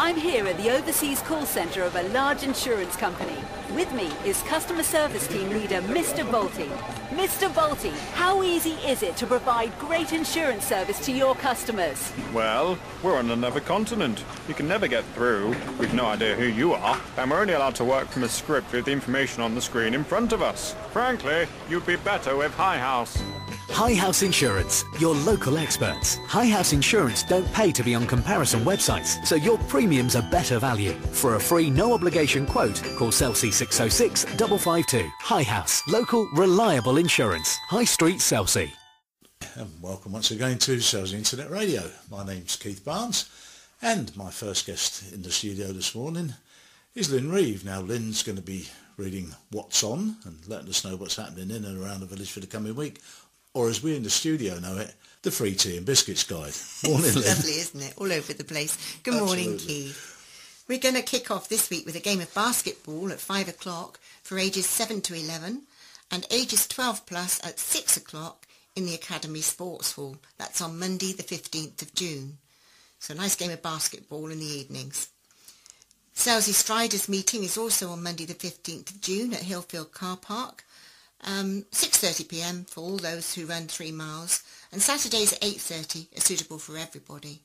I'm here at the overseas call centre of a large insurance company. With me is customer service team leader Mr. Bolte. Mr. Bolte, how easy is it to provide great insurance service to your customers? Well, we're on another continent. You can never get through. We've no idea who you are, and we're only allowed to work from a script with the information on the screen in front of us. Frankly, you'd be better with High House. High House Insurance, your local experts. High House Insurance don't pay to be on comparison websites, so your premiums are better value. For a free, no-obligation quote, call Selsey 606 552. High House, local, reliable insurance. High Street, Selsey. And welcome once again to Selsey Internet Radio. My name's Keith Barnes, and my first guest in the studio this morning is Lynn Reeve. Now, Lynn's going to be reading What's On and letting us know what's happening in and around the village for the coming week. Or as we in the studio know it, the Free Tea and Biscuits Guide. Morning, Lynn. Lovely, isn't it? All over the place. Good morning, Keith. We're going to kick off this week with a game of basketball at 5 o'clock for ages 7 to 11 and ages 12 plus at 6 o'clock in the Academy Sports Hall. That's on Monday the 15th of June. So a nice game of basketball in the evenings. Selsey Striders meeting is also on Monday the 15th of June at Hillfield Car Park. 6:30pm for all those who run 3 miles, and Saturdays at 8:30 are suitable for everybody.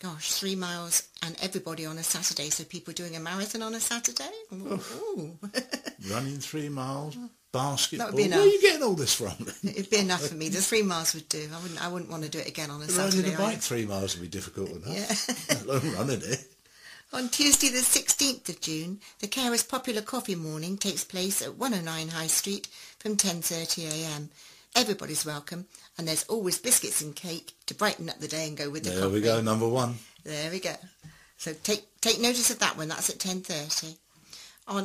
Gosh, 3 miles and everybody on a Saturday, so people doing a marathon on a Saturday? Ooh. Running 3 miles, basketball. That would be enough. Where are you getting all this from? It'd be enough for me. The 3 miles would do. I wouldn't want to do it again on a Saturday. Riding a bike 3 miles would be difficult enough. Yeah. Let alone running it. On Tuesday the 16th of June, the Carers Popular Coffee Morning takes place at 109 High Street from 10:30am. Everybody's welcome, and there's always biscuits and cake to brighten up the day and go with the coffee. There we go, number one. There we go. So take notice of that one. That's at 10:30.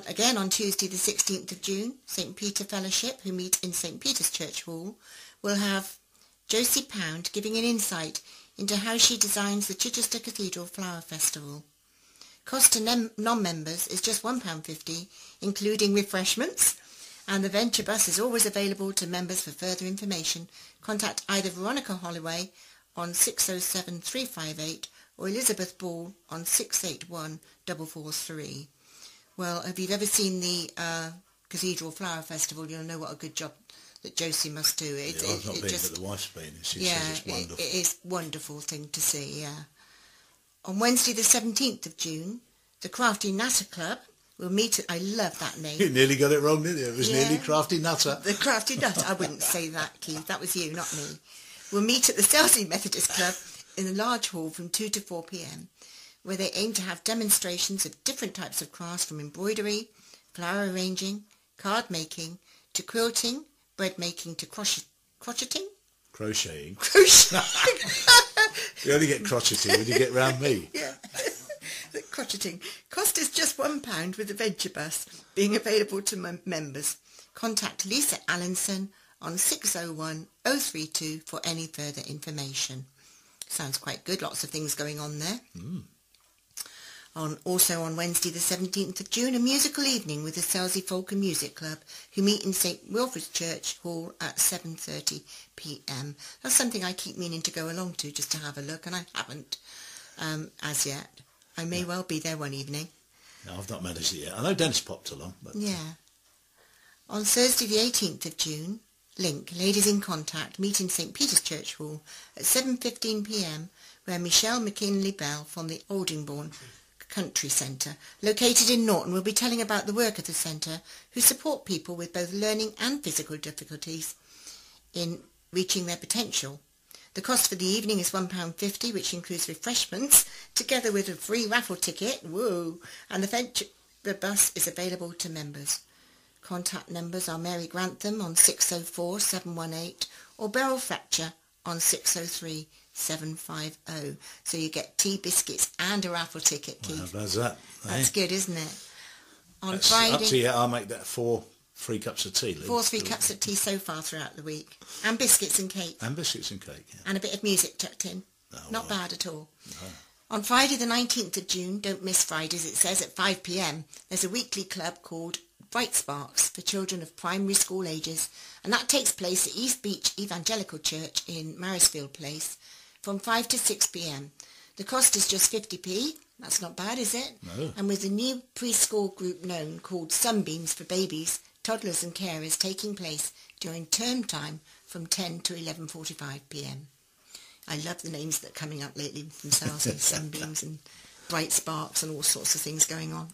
Again on Tuesday the 16th of June, St Peter Fellowship, who meet in St Peter's Church Hall, will have Josie Pound giving an insight into how she designs the Chichester Cathedral Flower Festival. Cost to non-members is just £1.50, including refreshments, and the Venture Bus is always available to members. For further information, contact either Veronica Holloway on 607 358 or Elizabeth Ball on 681 443. Well, if you've ever seen the Cathedral Flower Festival, you'll know what a good job that Josie must do. I've not been, but the wife's been, and she says it's wonderful. It is a wonderful thing to see, yeah. On Wednesday the 17th of June, the Crafty Natter Club will meet at... I love that name. You nearly got it wrong, didn't you? It was nearly Crafty Nutter. The Crafty Nutter. I wouldn't say that, Keith. That was you, not me. We'll meet at the Selsey Methodist Club in the large hall from 2 to 4pm, where they aim to have demonstrations of different types of crafts, from embroidery, flower arranging, card making, to quilting, bread making, to crocheting. Crocheting. Crocheting. You only get crocheting when you get round me. Yeah. The crocheting. Cost is just £1 with the Venture Bus, being available to members. Contact Lisa Allinson on 601 032 for any further information. Sounds quite good. Lots of things going on there. Also on Wednesday the 17th of June, a musical evening with the Selsey Folk and Music Club, who meet in St Wilfrid's Church Hall at 7:30pm. That's something I keep meaning to go along to, just to have a look, and I haven't as yet. I may well be there one evening. No, I've not managed it yet. I know Dennis popped along. But... Yeah. On Thursday the 18th of June, Link, Ladies in Contact, meet in St Peter's Church Hall at 7:15pm, where Michelle McKinley-Bell from the Aldingbourne Country Centre, located in Norton, will be telling about the work of the centre, who support people with both learning and physical difficulties in reaching their potential. The cost for the evening is £1.50, which includes refreshments, together with a free raffle ticket, woo, and the bus is available to members. Contact numbers are Mary Grantham on 604 718 or Beryl Fletcher on 603 750. So you get tea, biscuits and a raffle ticket, Keith. Well, how's that? That's good, isn't it? That's Friday... Up to you. I'll make that 4 3 cups of tea. 4 3 cups of tea so far throughout the week. And biscuits and cake. And biscuits and cake, yeah. And a bit of music tucked in. Oh, Not bad at all. No. On Friday the 19th of June, don't miss Fridays, it says, at 5pm, there's a weekly club called Bright Sparks for children of primary school ages, and that takes place at East Beach Evangelical Church in Marisfield Place from 5 to 6pm. The cost is just 50p, That's not bad, is it? No. And with a new preschool group known called Sunbeams for Babies, Toddlers and Carers taking place during term time from 10 to 11:45pm. I love the names that are coming up lately from Selsey, Sunbeams and Bright Sparks and all sorts of things going on.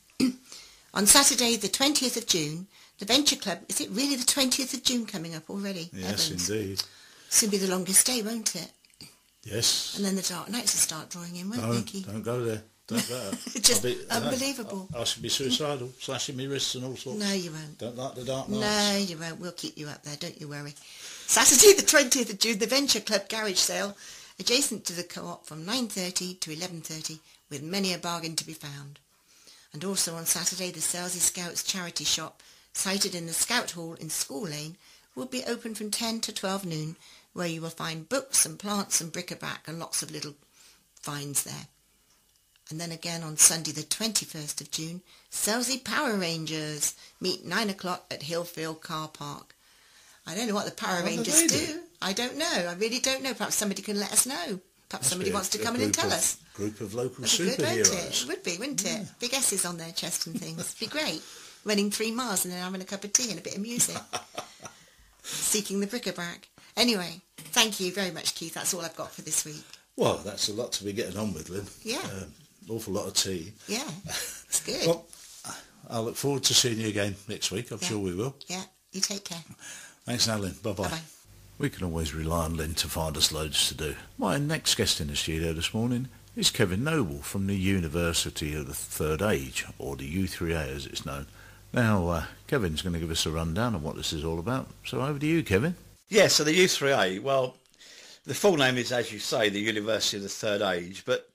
On Saturday, the 20th of June, the Venture Club, is it really the 20th of June coming up already? Yes, Evans? indeed. Soon be the longest day, won't it? Yes. And then the dark nights will start drawing in, won't No, they, Keith? don't go there. Don't go there. Just unbelievable. I should be suicidal, slashing my wrists and all sorts. No, you won't. Don't like the dark nights. No, you won't. We'll keep you up there, don't you worry. Saturday the 20th of June, the Venture Club garage sale, adjacent to the Co-op from 9:30 to 11:30, with many a bargain to be found. And also on Saturday, the Selsey Scouts charity shop, sited in the Scout Hall in School Lane, will be open from 10 to 12 noon, where you will find books and plants and bric-a-brac and lots of little finds there. And then again on Sunday the 21st of June, Selsey Power Rangers meet 9 o'clock at Hillfield Car Park. I don't know what the Power Rangers do. I don't know. I really don't know. Perhaps somebody can let us know. Perhaps somebody wants to come in and tell us. Group of local That'd be good, won't superheroes. it? It would be, wouldn't it? Big S's on their chest and things. It'd be great. Running 3 miles and then having a cup of tea and a bit of music. Seeking the bric-a-brac. Anyway, thank you very much, Keith. That's all I've got for this week. Well, that's a lot to be getting on with, Lynn. Yeah. Awful lot of tea. Yeah, it's good. Well, I look forward to seeing you again next week. I'm Yeah. sure we will. Yeah, you take care. Thanks now, Lynn. Bye-bye. Bye-bye. We can always rely on Lynn to find us loads to do. My next guest in the studio this morning is Kevin Noble from the University of the Third Age, or the U3A as it's known. Now, Kevin's going to give us a rundown of what this is all about. So over to you, Kevin. Yeah, so the U3A, well, the full name is, as you say, the University of the Third Age, but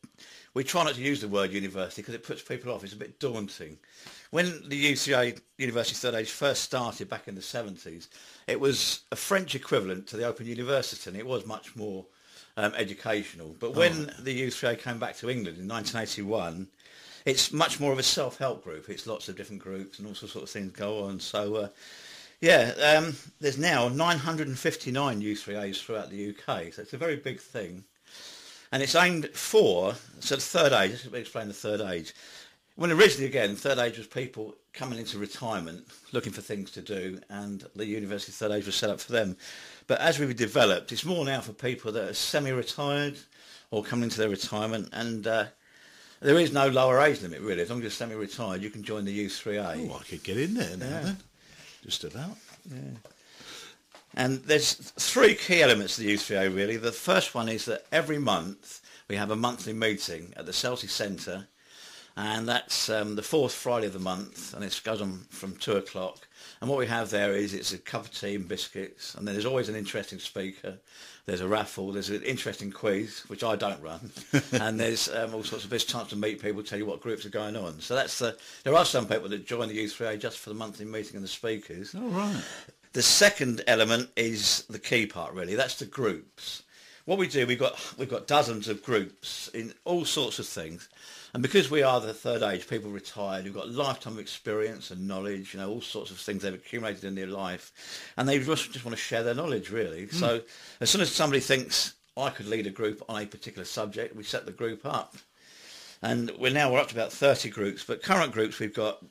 we try not to use the word university because it puts people off. It's a bit daunting. When the U3A, University of the Third Age, first started back in the 70s, it was a French equivalent to the Open University, and it was much more educational. But when the U3A came back to England in 1981, it's much more of a self-help group. It's lots of different groups and all sorts of things go on. So, there's now 959 U3As throughout the UK, so it's a very big thing. And it's aimed for, so the Third Age, let's explain the Third Age. When originally, again, Third Age was people coming into retirement, looking for things to do, and the University of Third Age was set up for them. But as we've developed, it's more now for people that are semi-retired or coming into their retirement, and there is no lower age limit, really. As long as you're semi-retired, you can join the U3A. Oh, I could get in there now then. Just about. Yeah. And there's 3 key elements to the U3A, really. The first one is that every month we have a monthly meeting at the Selsey Centre, and that's the 4th Friday of the month, and it goes on from 2 o'clock. And what we have there is it's a cup of tea and biscuits, and then there's always an interesting speaker. There's a raffle, there's an interesting quiz, which I don't run, and there's all sorts of best chance to meet people, tell you what groups are going on. So that's there are some people that join the U3A just for the monthly meeting and the speakers. All right. The second element is the key part, really. That's the groups. What we do, we've got dozens of groups in all sorts of things. And because we are the Third Age, people retired, who've got lifetime experience and knowledge, all sorts of things they've accumulated in their life. And they just want to share their knowledge, really. So as soon as somebody thinks, I could lead a group on a particular subject, we set the group up. And we're up to about 30 groups. But current groups, we've got...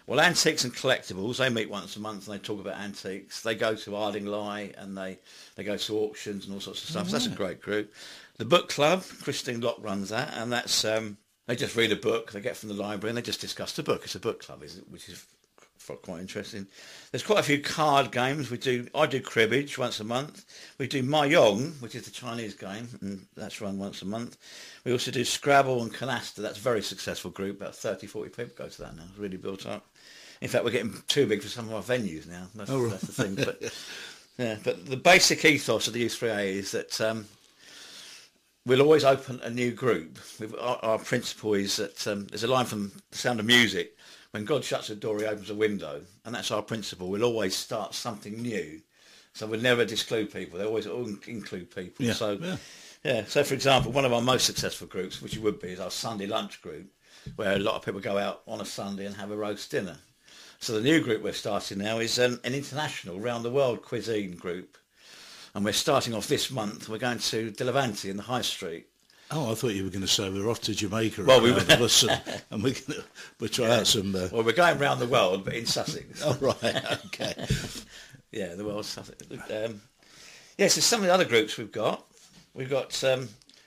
Antiques and Collectibles, they meet once a month and they talk about antiques. They go to Ardingly and they go to auctions and all sorts of stuff. So that's a great group. The Book Club, Christine Locke runs that, and that's they just read a book they get from the library and they just discuss the book. It's a book club, which is quite interesting. There's quite a few card games. I do cribbage once a month. We do Mahjong, which is the Chinese game, and that's run once a month. We also do Scrabble and Canasta. That's a very successful group. About 30, 40 people go to that now. It's really built up. In fact, we're getting too big for some of our venues now. That's the thing. But the basic ethos of the U3A is that we'll always open a new group. Our principle is that there's a line from The Sound of Music. When God shuts a door, he opens a window. And that's our principle. We'll always start something new. So we'll never exclude people. They always include people. Yeah. So, for example, one of our most successful groups, which it would be, is our Sunday lunch group, where a lot of people go out on a Sunday and have a roast dinner. So the new group we're starting now is an international, round-the-world cuisine group. And we're starting off this month. We're going to Dilavante in the High Street. Oh, I thought you were going to say we're off to Jamaica. Well, and we'll try out some... Well, we're going round the world, but in Sussex. Oh, right, okay. Yeah, the world's Sussex. So some of the other groups we've got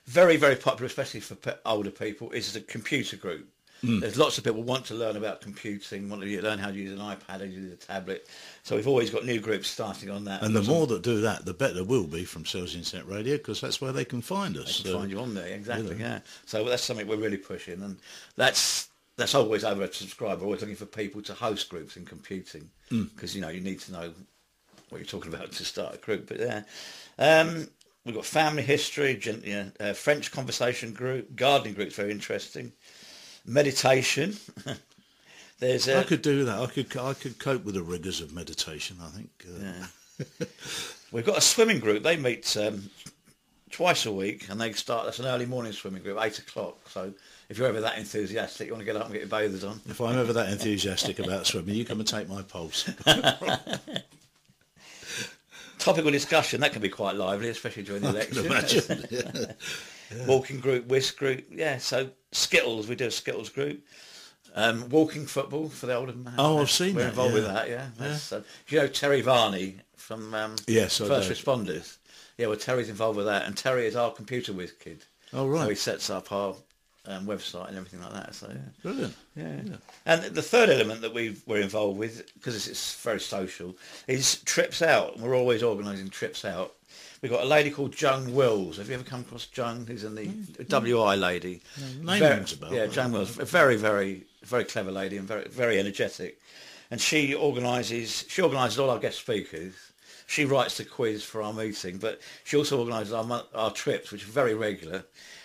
very, very popular, especially for older people, is the computer group. There's lots of people want to learn about computing, want to learn how to use an iPad, how to use a tablet. So we've always got new groups starting on that. And the more that do that, the better will be from Selsey Internet Radio, because that's where they can find us. They can find you on there, exactly, yeah. So that's something we're really pushing, and that's always over a subscriber, always looking for people to host groups in computing, because, you need to know what you're talking about to start a group. But we've got family history, French conversation group, gardening group's very interesting. Meditation. I could do that. I could cope with the rigours of meditation, I think. We've got a swimming group. They meet twice a week, and that's an early morning swimming group, 8 o'clock. So if you're ever that enthusiastic, you want to get up and get your bathers on. If I'm ever that enthusiastic about swimming, you come and take my pulse. Topical discussion, that can be quite lively, especially during the election. I can imagine. Walking group, whisk group, so Skittles, we do a Skittles group. Walking football for the older man. Oh, I've seen that. We're involved with that, yeah. Terry Varney from Yes, First Responders? Yeah, well, Terry's involved with that, and Terry is our computer whiz kid. Oh, right. So he sets up our website and everything like that. So yeah. Brilliant. Yeah. And the third element that we're involved with, because it's very social, is trips out. We're always organising trips out. We've got a lady called Joan Wills. Have you ever come across Joan, who's in the WI lady? Name rings a bell. Yeah, Joan Wills, a very, very, very clever lady and very, very energetic. And she organises all our guest speakers. She writes the quiz for our meeting, but she also organises our trips, which are very regular.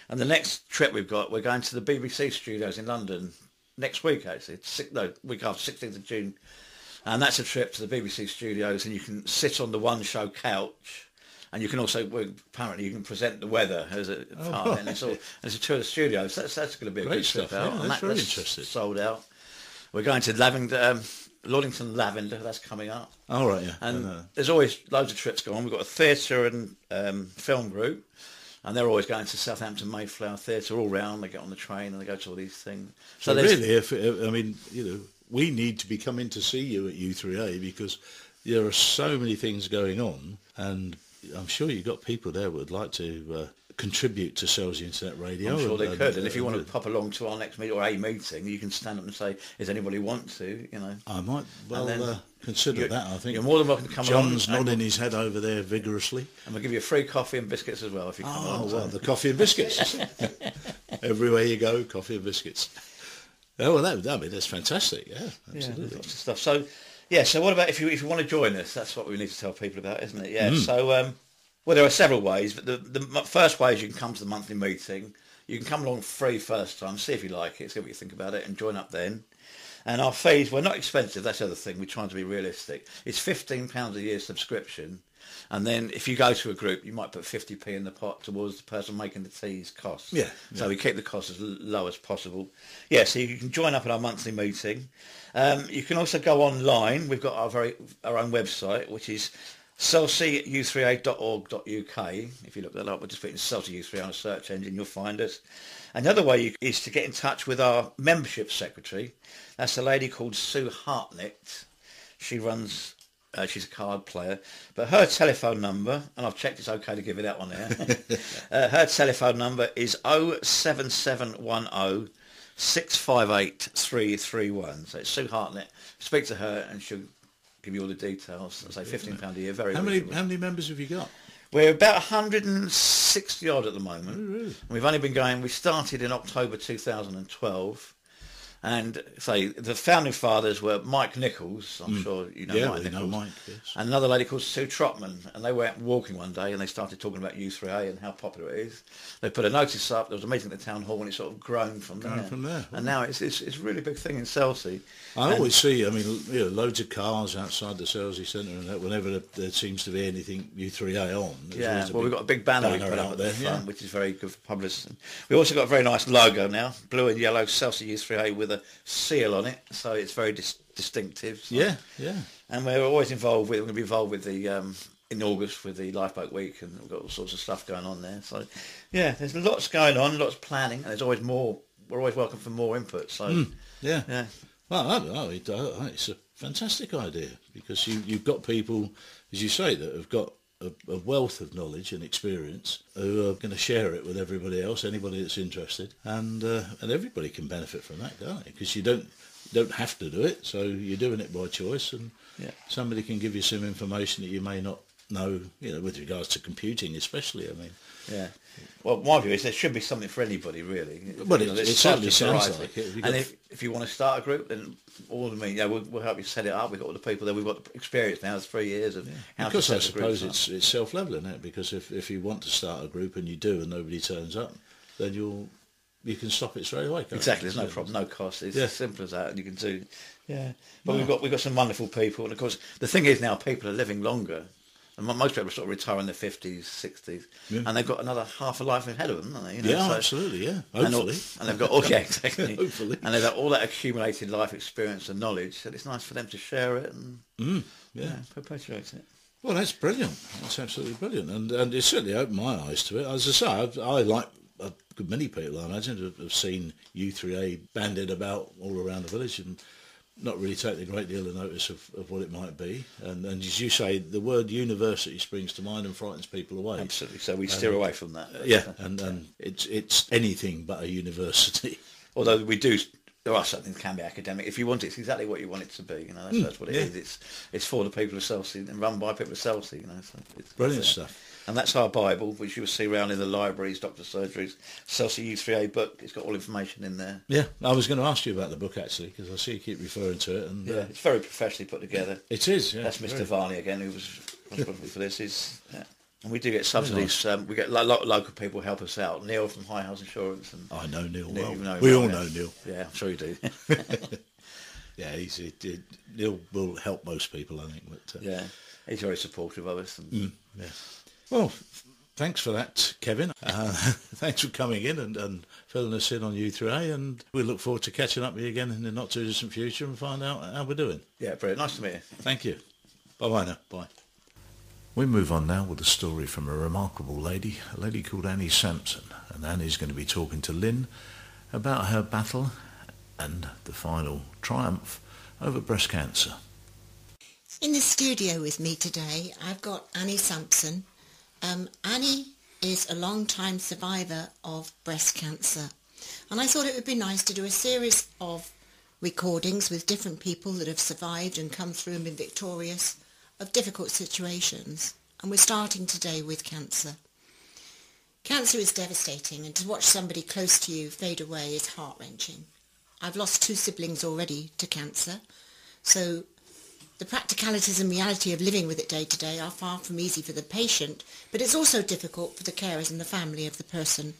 And the next trip we're going to the BBC studios in London next week, actually. Week after, 16th of June. And that's a trip to the BBC studios, and you can sit on the one-show couch. And you can also, apparently, you can present the weather as a part of it. And it's a tour of the studios. That's going to be a Great good stuff, trip out. yeah, that's very interesting. Sold out. We're going to Lordington Lavender. That's coming up. Oh, right, yeah. And there's always loads of trips going on. We've got a theatre and film group. And they're always going to Southampton Mayflower Theatre all round. They get on the train and they go to all these things. So really, we need to be coming to see you at U3A, because there are so many things going on, and I'm sure you've got people there who would like to contribute to Selsey Internet Radio. I'm sure they could. And if you want to pop along to our next meeting or a meeting, you can stand up and say, "Does anybody want to?" I might consider that. I think you're more than welcome to come along. John's nodding his head over there vigorously. And we'll give you a free coffee and biscuits as well if you come along. Oh, well, the coffee and biscuits. Everywhere you go, coffee and biscuits. Oh, well, that's fantastic. Yeah, absolutely. Lots of stuff. So, so what about if you want to join us? That's what we need to tell people about, isn't it? Yeah. So, there are several ways, but the first way is you can come to the monthly meeting. You can come along free first time, see if you like it, see what you think about it, and join up then. And our fees, we're not expensive, that's the other thing, we're trying to be realistic. It's £15 a year subscription, and then if you go to a group, you might put 50p in the pot towards the person making the tea's costs. Yeah. So we keep the costs as low as possible. So you can join up at our monthly meeting. You can also go online. We've got our own website, which is selseyU3A.org.uk. If you look that up, we'll just put in Selsey U3A on a search engine, you'll find us. Another way is to get in touch with our membership secretary. That's a lady called Sue Hartnett. She runs, she's a card player, but her telephone number, and I've checked it's okay to give it out on there. Her telephone number is 07710 658 331. So it's Sue Hartnett. Speak to her and she'll give you all the details. I say £15 a year. How many members have you got? We're about 160 odd at the moment. Oh, really? We've only been going. We started in October 2012, and the founding fathers were Mike Nichols. I'm sure you know Mike Nichols. Know Mike, yes. And another lady called Sue Trotman, and they went walking one day and they started talking about U3A and how popular it is. They put a notice up. There was a meeting at the town hall, and it sort of grown from there. And now it's a really big thing in Selsey. I always see, loads of cars outside the Selsey Centre, and that whenever there seems to be anything U3A on. We've got a big banner we put up at the front, yeah. which is very good for publicity. We've also got a very nice logo now, blue and yellow Selsey U3A with a seal on it, so it's very distinctive. So. Yeah. And we're always involved with. We're going to be involved with the in August with the Lifeboat Week, and we've got all sorts of stuff going on there. So, yeah, there's lots going on, lots of planning, and there's always more. We're always welcome for more input. So, yeah. Well, it's a fantastic idea, because you've got people, as you say, that have got a wealth of knowledge and experience who are going to share it with everybody else, anybody that's interested, and everybody can benefit from that, can't they? Because you don't have to do it, so you're doing it by choice, and somebody can give you some information that you may not know, with regards to computing especially. I mean, yeah. Well, my view is there should be something for anybody, really. Well, it certainly sounds like it. And if you want to start a group, then we'll help you set it up. We've got all the people there. We've got experience now. It's 3 years of how to set I suppose it's self-leveling, isn't it? Because if you want to start a group and you do and nobody turns up, then you can stop it straight away. Exactly. There's no problem, no cost. It's as simple as that, and you can do. Yeah. But we've got some wonderful people, and of course the thing is now people are living longer. And most people sort of retire in their 50s, 60s, and they've got another half a life ahead of them, haven't they? Absolutely, yeah. Hopefully. And they've got exactly. Hopefully. And they've got all that accumulated life experience and knowledge, that it's nice for them to share it and perpetuate it. Well, that's brilliant. That's absolutely brilliant, and it certainly opened my eyes to it. As I say, I like a good many people, I imagine, have seen U3A banded about all around the village and not really taking a great deal of notice of what it might be. And as you say, the word university springs to mind and frightens people away. Absolutely. So we steer away from that. And it's anything but a university. Although there are certain things that can be academic. If you want it, it's exactly what you want it to be. That's what it is. It's for the people of Selsey and run by people of Selsey. So it's brilliant stuff. And that's our Bible, which you will see around in the libraries, doctor surgeries, Selsey U3A book. It's got all information in there. Yeah, I was going to ask you about the book, actually, because I see you keep referring to it. And it's very professionally put together. It is, yeah. That's Mr. Varney again, who was responsible for this. And we do get subsidies. Nice. We get local people help us out. Neil from High House Insurance. And I know Neil well. We all know Neil. Yeah, I'm sure you do. Yeah, Neil will help most people, I think. But, he's very supportive of us. And, Well, thanks for that, Kevin. Thanks for coming in and filling us in on U3A, and we look forward to catching up with you again in the not-too-distant future and find out how we're doing. Yeah, brilliant. Nice to meet you. Thank you. Bye-bye now. Bye. We move on now with a story from a remarkable lady, a lady called Annie Samson, and Annie's going to be talking to Lynn about her battle and the final triumph over breast cancer. In the studio with me today, I've got Annie Samson. Annie is a long-time survivor of breast cancer, and I thought it would be nice to do a series of recordings with different people that have survived and come through and been victorious of difficult situations. And we're starting today with cancer. Cancer is devastating, and to watch somebody close to you fade away is heart-wrenching. I've lost 2 siblings already to cancer, so the practicalities and reality of living with it day to day are far from easy for the patient, but it's also difficult for the carers and the family of the person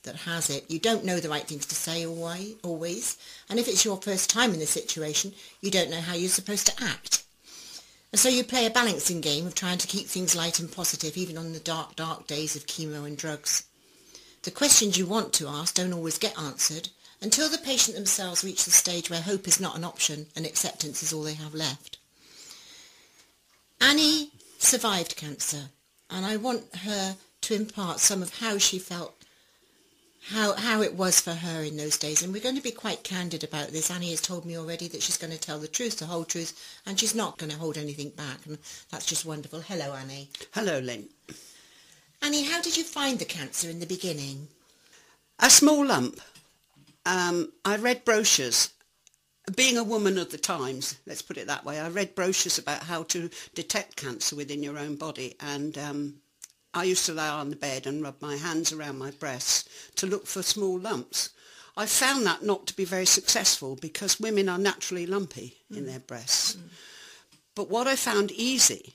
that has it. You don't know the right things to say always, and if it's your first time in the situation, you don't know how you're supposed to act. And so you play a balancing game of trying to keep things light and positive, even on the dark, dark days of chemo and drugs. The questions you want to ask don't always get answered, until the patient themselves reach the stage where hope is not an option and acceptance is all they have left. Annie survived cancer, and I want her to impart some of how she felt, how it was for her in those days. And we're going to be quite candid about this. Annie has told me already that she's going to tell the truth, the whole truth, and she's not going to hold anything back, and that's just wonderful. Hello, Annie. Hello, Lynn. Annie, how did you find the cancer in the beginning? A small lump. I read brochures. Being a woman of the times, let's put it that way, I read brochures about how to detect cancer within your own body, and I used to lie on the bed and rub my hands around my breasts to look for small lumps. I found that not to be very successful because women are naturally lumpy in their breasts. But what I found easy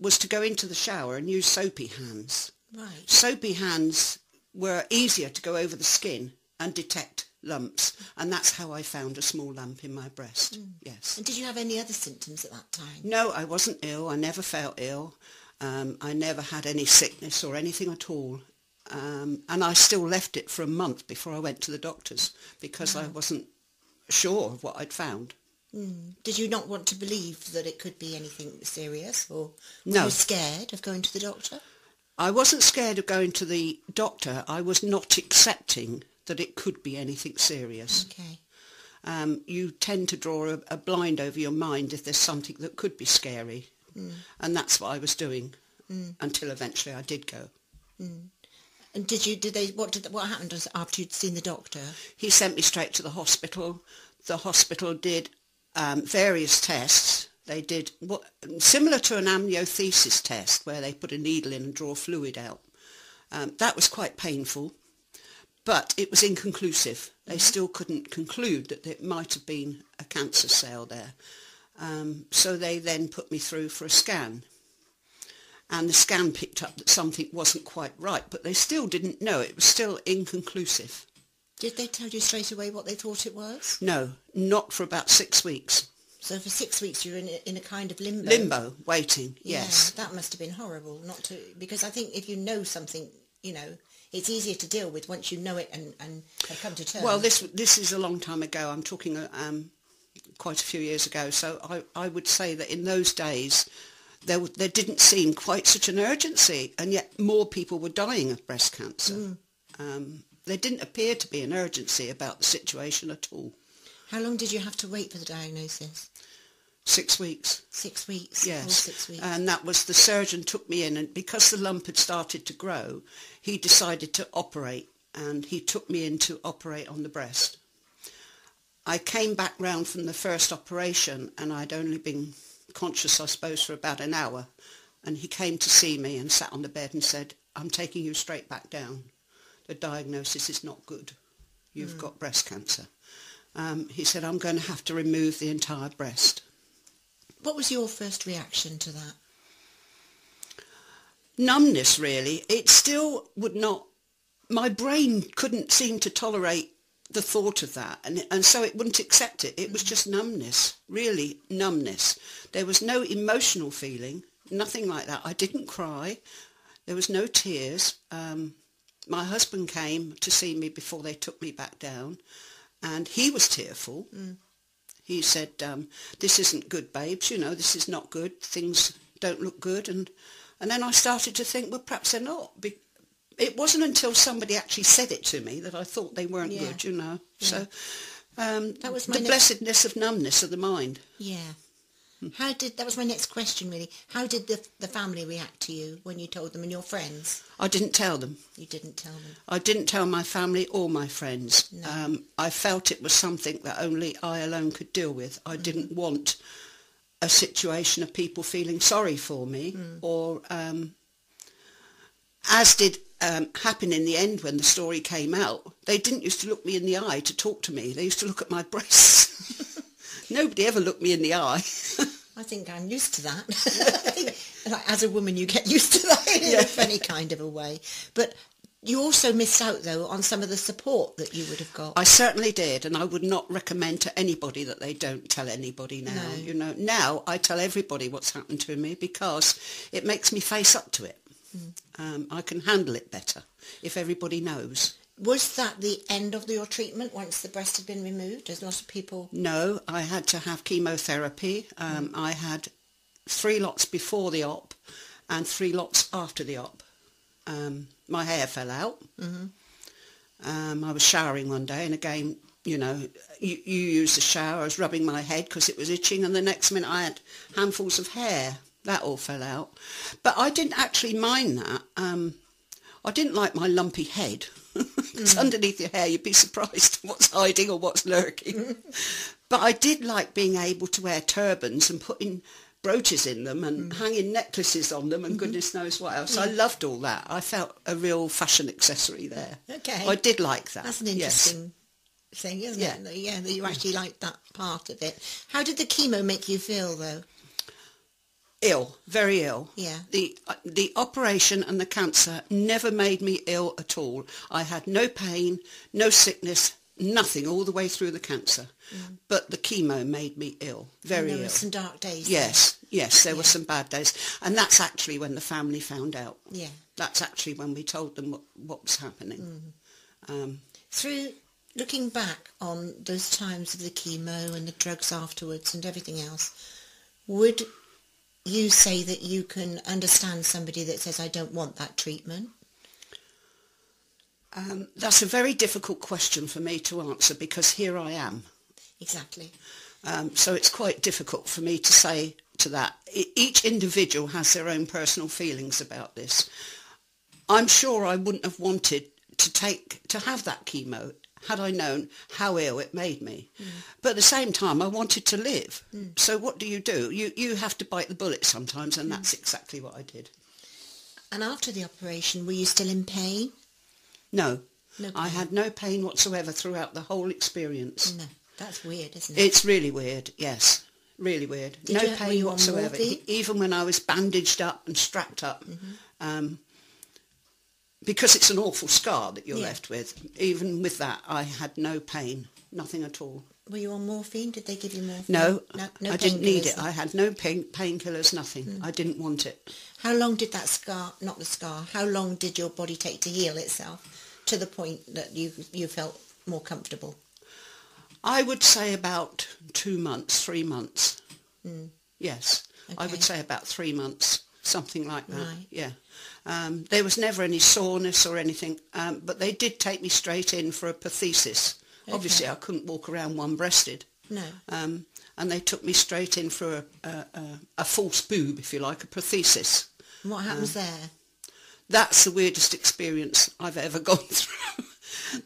was to go into the shower and use soapy hands. Right. Soapy hands were easier to go over the skin and detect lumps, and that's how I found a small lump in my breast. Yes. And did you have any other symptoms at that time? No, I wasn't ill. I never felt ill. I never had any sickness or anything at all. And I still left it for a month before I went to the doctors because I wasn't sure of what I'd found. Did you not want to believe that it could be anything serious, or were No. you scared of going to the doctor? I wasn't scared of going to the doctor. I was not accepting that it could be anything serious. Okay. You tend to draw a blind over your mind if there's something that could be scary. And that's what I was doing until eventually I did go. And what happened after you'd seen the doctor? He sent me straight to the hospital. The hospital did various tests. They did similar to an amniothesis test, where they put a needle in and draw fluid out. That was quite painful, but it was inconclusive. They still couldn't conclude that it might have been a cancer cell there. So they then put me through for a scan. And the scan picked up that something wasn't quite right, but they still didn't know. It was still inconclusive. Did they tell you straight away what they thought it was? No, not for about 6 weeks. So for 6 weeks you were in a kind of limbo? Limbo, waiting, Yeah, yes. that must have been horrible, because I think if you know something, it's easier to deal with once you know it and have come to terms. Well, this is a long time ago. I'm talking quite a few years ago. So I would say that in those days there didn't seem quite such an urgency, and yet more people were dying of breast cancer. There didn't appear to be an urgency about the situation at all. How long did you have to wait for the diagnosis? 6 weeks. 6 weeks? Yes. All 6 weeks. And that was, the surgeon took me in, and because the lump had started to grow, he decided to operate, and he took me in to operate on the breast. I came back round from the first operation, and I'd only been conscious, I suppose, for about an hour, and he came to see me and sat on the bed and said, "I'm taking you straight back down. The diagnosis is not good. You've got breast cancer." He said, "I'm going to have to remove the entire breast." What was your first reaction to that? Numbness, really. It still would not... My brain couldn't seem to tolerate the thought of that, and so it wouldn't accept it. It was just numbness, really numbness. There was no emotional feeling, nothing like that. I didn't cry. There was no tears. My husband came to see me before they took me back down, and he was tearful. He said, "This isn't good, babes, this is not good. Things don't look good." And then I started to think, well, perhaps they're not. It wasn't until somebody actually said it to me that I thought they weren't good, Yeah. So That was the blessedness of numbness of the mind. Yeah. That was my next question, really. How did the family react to you when you told them, and your friends? I didn't tell them. You didn't tell them? I didn't tell my family or my friends. No. I felt it was something that only I alone could deal with. I didn't want a situation of people feeling sorry for me, or as did happen in the end when the story came out. They didn't used to look me in the eye to talk to me. They used to look at my breasts. Nobody ever looked me in the eye. I think I'm used to that. I think, as a woman, you get used to that in a funny kind of a way. But you also missed out, though, on some of the support that you would have got. I certainly did, and I would not recommend to anybody that they don't tell anybody now. No. Now I tell everybody what's happened to me because it makes me face up to it. I can handle it better if everybody knows. Was that the end of your treatment once the breast had been removed? As a lot of people... No, I had to have chemotherapy. I had 3 lots before the op and 3 lots after the op. My hair fell out. I was showering one day, and again, you use the shower. I was rubbing my head because it was itching, and the next minute I had handfuls of hair. That all fell out. But I didn't actually mind that. I didn't like my lumpy head, because underneath your hair you'd be surprised what's hiding or what's lurking. But I did like being able to wear turbans and putting brooches in them and hanging necklaces on them and goodness knows what else. I loved all that. I felt a real fashion accessory there. Okay. I did like that. That's an interesting thing, isn't it? Yeah, that you actually liked that part of it. How did the chemo make you feel, though? Ill, very ill. Yeah. The operation and the cancer never made me ill at all. I had no pain, no sickness, nothing all the way through the cancer. But the chemo made me ill, very ill. There were some dark days. Yes, there were some bad days. And that's actually when the family found out. Yeah. That's actually when we told them what was happening. Through Looking back on those times of the chemo and the drugs afterwards and everything else, would you say that you can understand somebody that says, I don't want that treatment? That's a very difficult question for me to answer because here I am. Exactly. So it's quite difficult for me to say to that. Each individual has their own personal feelings about this. I'm sure I wouldn't have wanted to have that chemo had I known how ill it made me. But at the same time, I wanted to live. So what do? You have to bite the bullet sometimes, and that's exactly what I did. And after the operation, were you still in pain? No. No pain. I had no pain whatsoever throughout the whole experience. No, that's weird, isn't it? It's really weird, yes. Really weird. Were No you pain on whatsoever. morphine? Even when I was bandaged up and strapped up. Because it's an awful scar that you're left with. Even with that, I had no pain. Nothing at all. Were you on morphine? Did they give you morphine? No, no I didn't need painkillers? it. I had no painkillers, nothing. I didn't want it. How long did that scar, not the scar, how long did your body take to heal itself to the point that you felt more comfortable? I would say about 2 months, 3 months. Yes, I Okay. would say about 3 months, something like that. Right. Yeah. There was never any soreness or anything, but they did take me straight in for a pathesis. Obviously, I couldn't walk around one-breasted. No. And they took me straight in for a false boob, if you like, a pathesis. And what happens there? That's the weirdest experience I've ever gone through.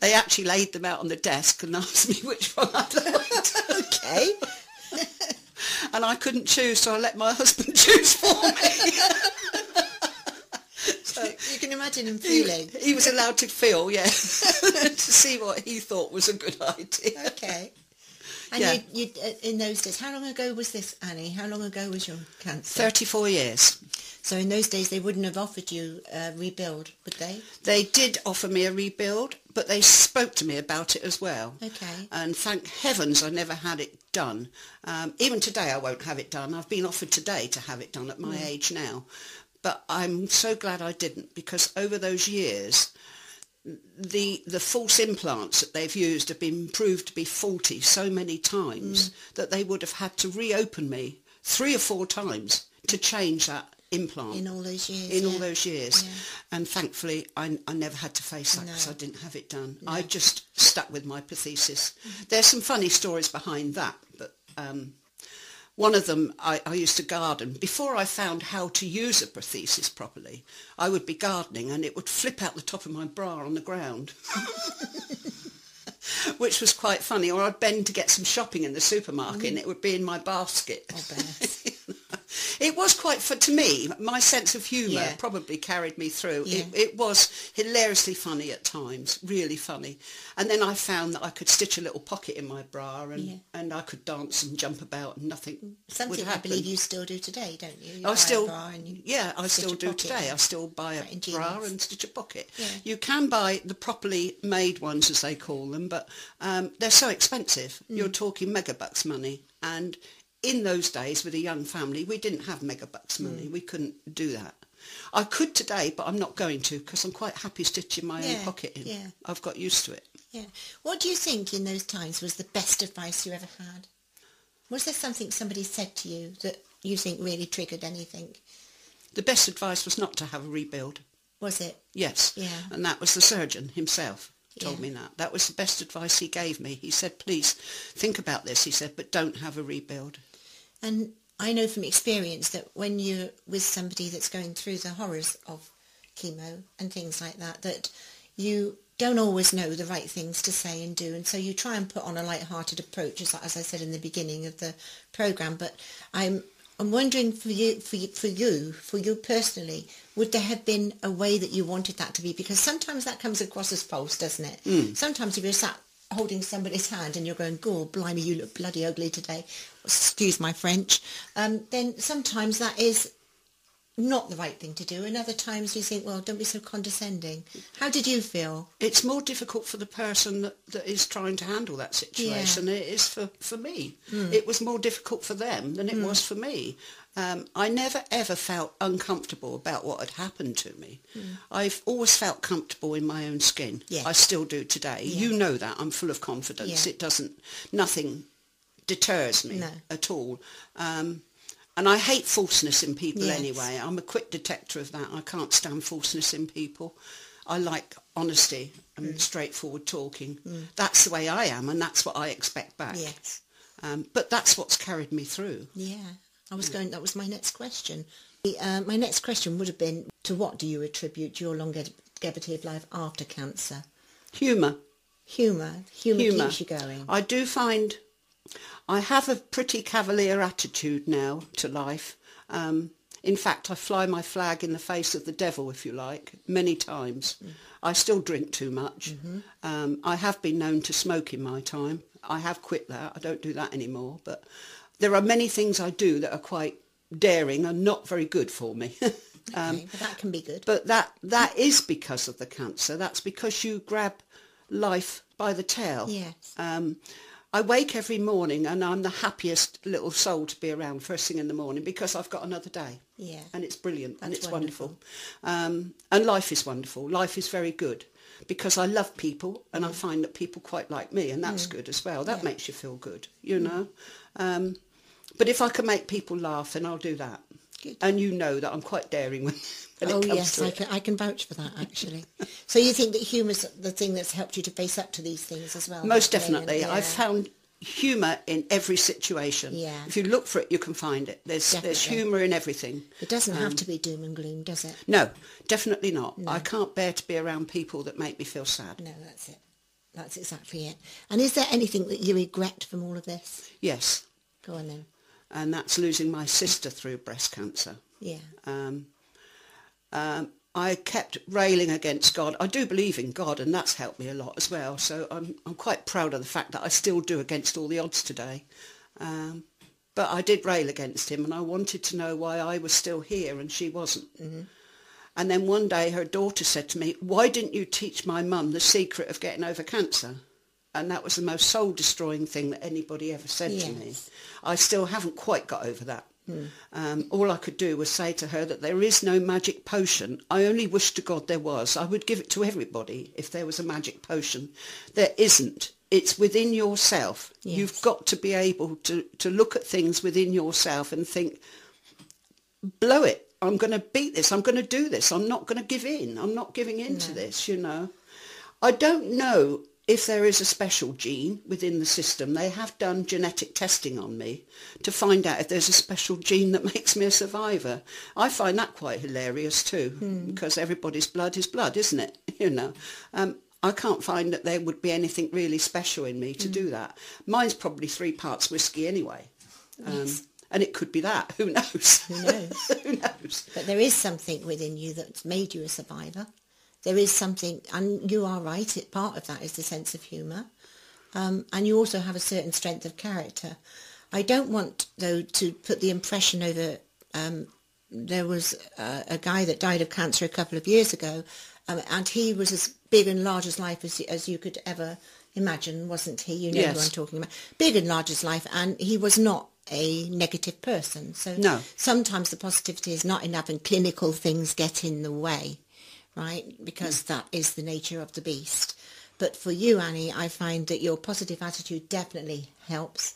They actually laid them out on the desk and asked me which one I'd like. Okay. And I couldn't choose, so I let my husband choose for me. So you can imagine him feeling. He was allowed to feel, yeah, to see what he thought was a good idea. Okay. And Yeah. you in those days, how long ago was this, Annie? How long ago was your cancer? 34 years. So in those days, they wouldn't have offered you a rebuild, would they? They did offer me a rebuild, but they spoke to me about it as well. Okay. And thank heavens I never had it done. Even today I won't have it done. I've been offered today to have it done at my age now. But I'm so glad I didn't, because over those years, the false implants that they've used have been proved to be faulty so many times that they would have had to reopen me 3 or 4 times to change that implant. In all those years. In all yeah. those years. Yeah. And thankfully I never had to face that because No. I didn't have it done. I just stuck with my pathesis. There's some funny stories behind that, but one of them, I used to garden. Before I found how to use a pathesis properly, I would be gardening and it would flip out the top of my bra on the ground. Which was quite funny. Or I'd bend to get some shopping in the supermarket and it would be in my basket. Oh, Beth. It was quite, to me, my sense of humour Yeah. probably carried me through. Yeah. It was hilariously funny at times, really funny. And then I found that I could stitch a little pocket in my bra and I could dance and jump about and nothing would Something I happen. believe you still do today, don't you? You I buy still, a bra and you I stitch still a do pocket today. in. I still buy a Quite bra ingenious. and stitch a pocket. Yeah. You can buy the properly made ones, as they call them, but they're so expensive. You're talking megabucks money. And in those days, with a young family, we didn't have megabucks money. We couldn't do that. I could today, but I'm not going to, because I'm quite happy stitching my own pocket in. Yeah. I've got used to it. Yeah. What do you think in those times was the best advice you ever had? Was there something somebody said to you that you think really triggered anything? The best advice was not to have a rebuild. Was it? Yes. Yeah. And that was the surgeon himself told Yeah. me that. That was the best advice he gave me. He said, please think about this, he said, but don't have a rebuild. And I know from experience that when you're with somebody that's going through the horrors of chemo and things like that, that you don't always know the right things to say and do, and so you try and put on a light-hearted approach, as I said in the beginning of the programme. But I'm wondering for you personally, would there have been a way that you wanted that to be? Because sometimes that comes across as false, doesn't it? Sometimes if you're sat holding somebody's hand and you're going, "God, blimey, you look bloody ugly today," excuse my French, then sometimes that is not the right thing to do, and other times you think, well, don't be so condescending. How did you feel? It's more difficult for the person that is trying to handle that situation than it is for me. It was more difficult for them than it was for me. I never ever felt uncomfortable about what had happened to me. I've always felt comfortable in my own skin. Yes. I still do today. Yes. You know that. I'm full of confidence. Yeah. Nothing deters me at all. And I hate falseness in people anyway. I'm a quick detector of that. I can't stand falseness in people. I like honesty and straightforward talking. That's the way I am, and that's what I expect back. Yes. But that's what's carried me through. Yeah. That was my next question. My next question would have been, to what do you attribute your longevity of life after cancer? Humour. Humour keeps you going. I do find I have a pretty cavalier attitude now to life. In fact, I fly my flag in the face of the devil, if you like, many times. I still drink too much. I have been known to smoke in my time. I have quit that. I don't do that anymore. But there are many things I do that are quite daring and not very good for me. Okay, but that can be good. But that is because of the cancer. That's because you grab life by the tail. Yes. I wake every morning and I'm the happiest little soul to be around first thing in the morning because I've got another day. Yeah. And it's brilliant and That's it's wonderful. And life is wonderful. Life is very good because I love people and I find that people quite like me, and that's good as well. That makes you feel good, you know. But if I can make people laugh, then I'll do that. Good. And you know that I'm quite daring when it comes to it. I can vouch for that, actually. So you think that humour's the thing that's helped you to face up to these things as well? Most definitely. Yeah. I've found humour in every situation. Yeah. If you look for it, you can find it. There's humour in everything. It doesn't have to be doom and gloom, does it? No, definitely not. No. I can't bear to be around people that make me feel sad. No, that's it. That's exactly it. And is there anything that you regret from all of this? Yes. Go on then. And that's losing my sister through breast cancer. Yeah. I kept railing against God. I do believe in God, and that's helped me a lot as well. So I'm quite proud of the fact that I still do against all the odds today. But I did rail against him, and I wanted to know why I was still here and she wasn't. And then one day her daughter said to me, "Why didn't you teach my mum the secret of getting over cancer?" And that was the most soul-destroying thing that anybody ever said to me. I still haven't quite got over that. All I could do was say to her that there is no magic potion. I only wish to God there was. I would give it to everybody if there was a magic potion. There isn't. It's within yourself. Yes. You've got to be able to look at things within yourself and think, blow it. I'm going to beat this. I'm going to do this. I'm not going to give in. I'm not giving in to this, you know. I don't know if there is a special gene within the system. They have done genetic testing on me to find out if there's a special gene that makes me a survivor. I find that quite hilarious too, because everybody's blood is blood, isn't it? You know, I can't find that there would be anything really special in me to do that. Mine's probably 3 parts whiskey anyway. And it could be that. Who knows? Who knows? Who knows? But there is something within you that's made you a survivor. There is something, and you are right, part of that is the sense of humour. And you also have a certain strength of character. I don't want, though, to put the impression over, there was a guy that died of cancer a couple of years ago, and he was as big and large as life as you could ever imagine, wasn't he? You know who I'm talking about. Big and large as life, and he was not a negative person. So sometimes the positivity is not enough and clinical things get in the way. Right, because that is the nature of the beast. But for you, Annie, I find that your positive attitude definitely helps.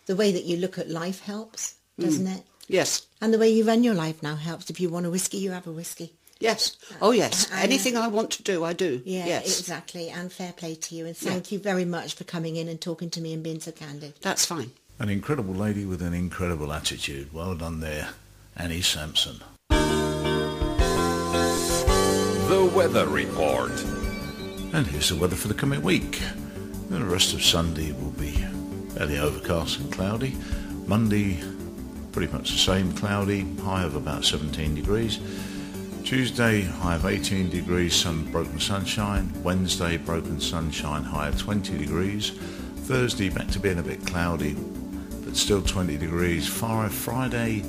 The way that you look at life helps, doesn't it? Yes. And the way you run your life now helps. If you want a whiskey, you have a whiskey. Yes. Oh, yes. Anything I want to do, I do. Yeah, yes. Exactly. And fair play to you. And thank you very much for coming in and talking to me and being so candid. That's fine. An incredible lady with an incredible attitude. Well done there, Annie Samson. The Weather Report. And here's the weather for the coming week. The rest of Sunday will be fairly overcast and cloudy. Monday, pretty much the same, cloudy, high of about 17 degrees. Tuesday, high of 18 degrees, some broken sunshine. Wednesday, broken sunshine, high of 20 degrees. Thursday, back to being a bit cloudy, but still 20 degrees. Friday,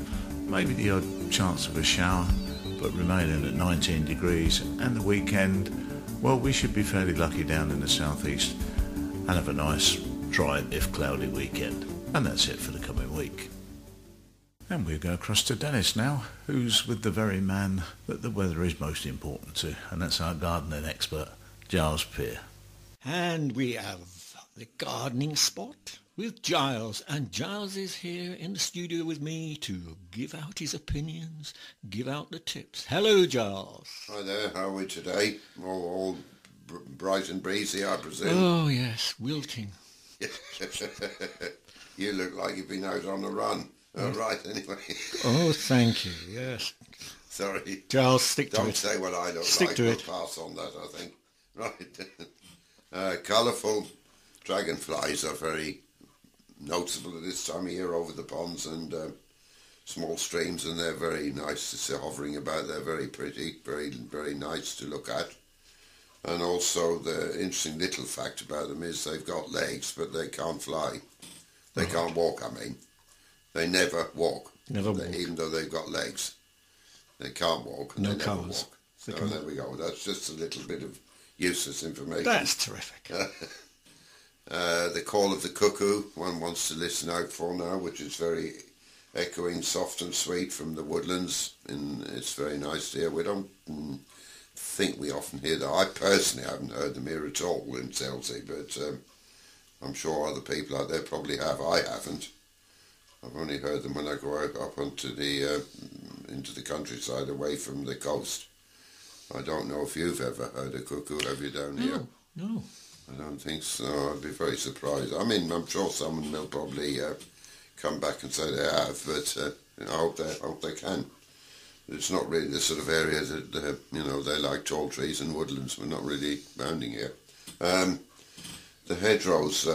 maybe the odd chance of a shower, but remaining at 19 degrees. And the weekend, well, we should be fairly lucky down in the southeast and have a nice, dry, if cloudy weekend. And that's it for the coming week. And we'll go across to Dennis now, who's with the very man that the weather is most important to, and that's our gardening expert, Giles Peer. And we have the gardening spot with Giles, and Giles is here in the studio with me to give out his opinions, give out the tips. Hello, Giles. Hi there, how are we today? All bright and breezy, I presume. Oh, yes, wilting. You look like you've been out on a run. Right, anyway. Oh, thank you, yes. Sorry. Giles, stick to it. Don't say what I look stick like. To we'll it. Pass on that, I think. Right. Colourful dragonflies are very noticeable at this time of year over the ponds and small streams, and they're very nice to see hovering about. They're very pretty, very, very nice to look at. And also the interesting little fact about them is they've got legs, but they can't fly. They can't walk, I mean. They never walk. Never walk. Even though they've got legs. They can't walk and no they never cars. walk. So there we go. That's just a little bit of useless information. That's terrific. The call of the cuckoo, one wants to listen out for now, which is very echoing, soft and sweet from the woodlands. And it's very nice to hear. We don't think we often hear that. I personally haven't heard them here at all in Selsey, but I'm sure other people out there probably have. I haven't. I've only heard them when I go out up onto the into the countryside away from the coast. I don't know if you've ever heard a cuckoo, have you, down here? No. I don't think so. I'd be very surprised. I mean, I'm sure someone will probably come back and say they have, but I hope they can. It's not really the sort of area that they like tall trees and woodlands. We're not really bounding here. The hedgerows,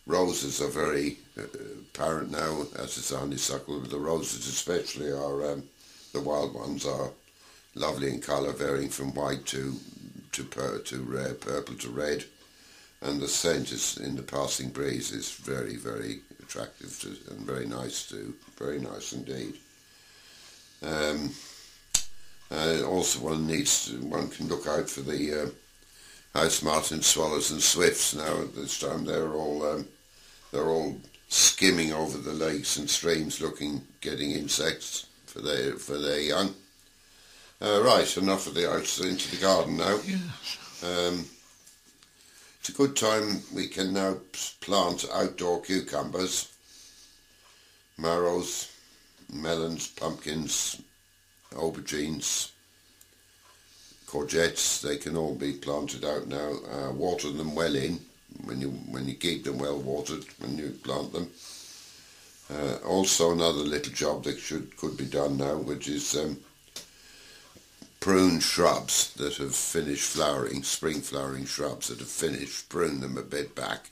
roses are very apparent now, as is honeysuckle. The roses especially are, the wild ones are lovely in colour, varying from white to red, purple to red, and the scent is in the passing breeze is very, very attractive and very nice too. Very nice indeed. Also, one can look out for the house martins, swallows, and swifts now at this time. They're all skimming over the lakes and streams, getting insects for their young. Right, enough of the outside, into the garden now. Yes. It's a good time. We can now plant outdoor cucumbers, marrows, melons, pumpkins, aubergines, courgettes. They can all be planted out now. Water them well in when you keep them well watered when you plant them. Also, another little job that could be done now, which is prune shrubs that have finished flowering, spring flowering shrubs that have finished, prune them a bit back,